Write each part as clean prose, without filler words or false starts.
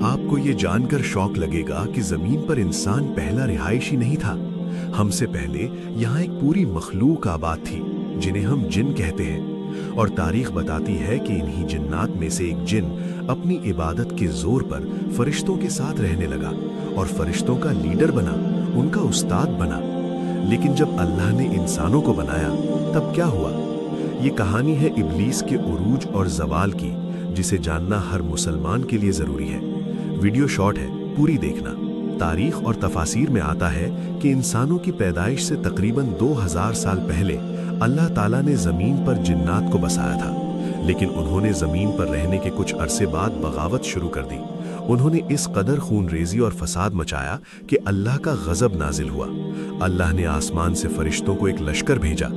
आपको ये जानकर शौक लगेगा कि जमीन पर इंसान पहला रिहायशी नहीं था। हमसे पहले यहाँ एक पूरी मखलूक आबाद थी जिन्हें हम जिन कहते हैं, और तारीख बताती है कि इन्हीं जिन्नात में से एक जिन अपनी इबादत के जोर पर फरिश्तों के साथ रहने लगा और फरिश्तों का लीडर बना, उनका उस्ताद बना। लेकिन जब अल्लाह ने इंसानों को बनाया तब क्या हुआ? ये कहानी है इब्लीस के उरूज और ज़वाल की, जिसे जानना हर मुसलमान के लिए ज़रूरी है। वीडियो शॉर्ट है, पूरी देखना। तारीख और तफासीर में आता है कि इंसानों की पैदाइश से तकरीबन 2000 साल पहले अल्लाह ताला ने ज़मीन पर जिन्नात को बसाया था, लेकिन उन्होंने ज़मीन पर रहने के कुछ अरसे बाद बगावत शुरू कर दी। उन्होंने इस कदर खूनरेज़ी और फसाद मचाया कि अल्लाह का गज़ब नाजिल हुआ। अल्लाह ने आसमान से फरिश्तों को एक लश्कर भेजा।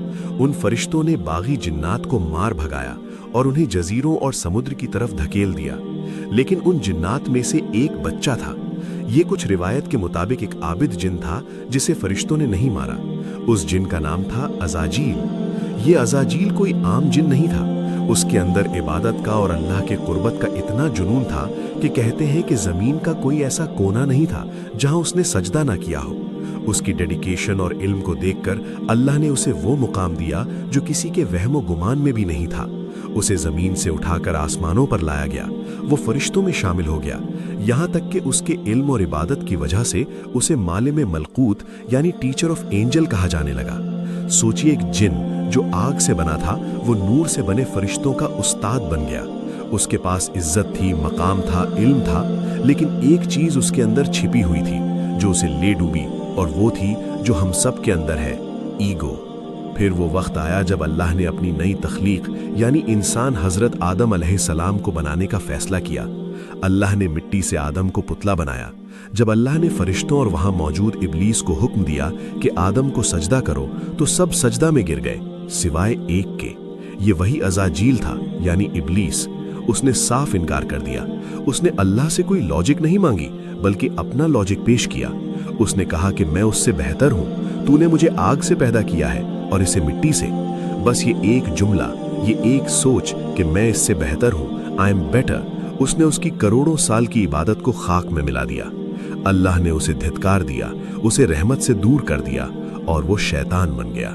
उन फरिश्तों ने बागी जिन्नात को मार भगाया और उन्हें जजीरों और समुद्र की तरफ धकेल दिया। लेकिन उन जिन्नात में से एक बच्चा था। ये कुछ रिवायत के मुताबिक एक आबिद जिन था जिसे फरिश्तों ने नहीं मारा। उस जिन का नाम था अज़ाजील। ये अज़ाजील कोई आम जिन नहीं था। उसके अंदर इबादत का और अल्लाह के कुर्बत का इतना जुनून था कि कहते हैं कि ज़मीन का कोई ऐसा कोना नहीं था जहां उसने सजदा ना किया हो। उसकी डेडिकेशन और इल्म को देखकर अल्लाह ने उसे वो मुकाम दिया जो किसी के वहमो गुमान में भी नहीं था। उसे ज़मीन से उठाकर आसमानों पर लाया गया। वो फरिश्तों में शामिल हो गया, यहाँ तक कि उसके इल्म और इबादत की वजह से उसे मालिम मलकूत यानी टीचर ऑफ एंजल कहा जाने लगा। सोचिए, एक जिन जो आग से बना था वो नूर से बने फरिश्तों का उस्ताद बन गया। उसके पास इज्जत थी, मकाम था, इल्म था, लेकिन एक चीज उसके अंदर छिपी हुई थी जो उसे ले डूबी, और वो थी जो हम सब के अंदर है, ईगो। फिर वो वक्त आया जब अल्लाह ने अपनी नई तख्लीक यानी इंसान हजरत आदम अलैहिस्सलाम को बनाने का फैसला किया। अल्लाह ने मिट्टी से आदम को पुतला बनाया। जब अल्लाह ने फरिश्तों और वहां मौजूद इब्लीस को हुक्म दिया कि आदम को सजदा करो, तो सब सजदा में गिर गए सिवाय एक के। ये वही अज़ाजील था यानी इब्लीस। उसने साफ इनकार कर दिया। उसने अल्लाह से कोई लॉजिक नहीं मांगी, बल्कि अपना लॉजिक पेश किया। उसने कहा कि मैं उससे बेहतर हूं, तूने मुझे आग से पैदा किया है और इसे मिट्टी से। बस ये एक जुमला, ये एक सोच कि मैं इससे बेहतर हूं, आई एम बेटर, उसने उसकी करोड़ों साल की इबादत को खाक में मिला दिया। अल्लाह ने उसे धिक्कार दिया, उसे रहमत से दूर कर दिया और वो शैतान बन गया।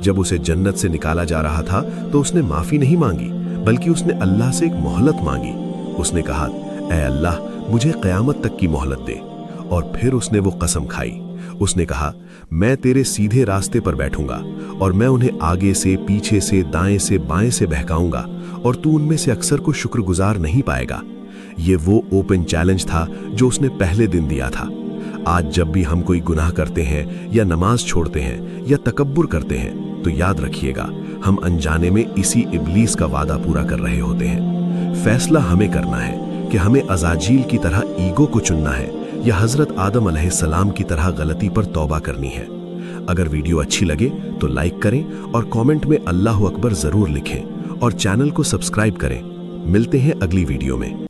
जब उसे जन्नत से निकाला जा रहा था तो उसने माफी नहीं मांगी, बल्कि उसने अल्लाह से एक मोहलत मांगी। उसने कहा, ऐ अल्लाह, मुझे क़यामत तक की मोहलत दे। और फिर उसने वो कसम खाई। उसने कहा, मैं तेरे सीधे रास्ते पर बैठूंगा और मैं उन्हें आगे से, पीछे से, दाएं से, बाएं से बहकाऊंगा, और तू उनमें से अक्सर को शुक्रगुजार नहीं पाएगा। ये वो ओपन चैलेंज था जो उसने पहले दिन दिया था। आज जब भी हम कोई गुनाह करते हैं या नमाज छोड़ते हैं या तकब्बुर करते हैं, तो याद रखिएगा, हम अनजाने में इसी इब्लीस का वादा पूरा कर रहे होते हैं। फैसला हमें करना है कि हमें अज़ाजील की तरह ईगो को चुनना है या हजरत आदम अलैहिस्सलाम की तरह गलती पर तौबा करनी है। अगर वीडियो अच्छी लगे तो लाइक करें और कमेंट में अल्लाहु अकबर जरूर लिखें, और चैनल को सब्सक्राइब करें। मिलते हैं अगली वीडियो में।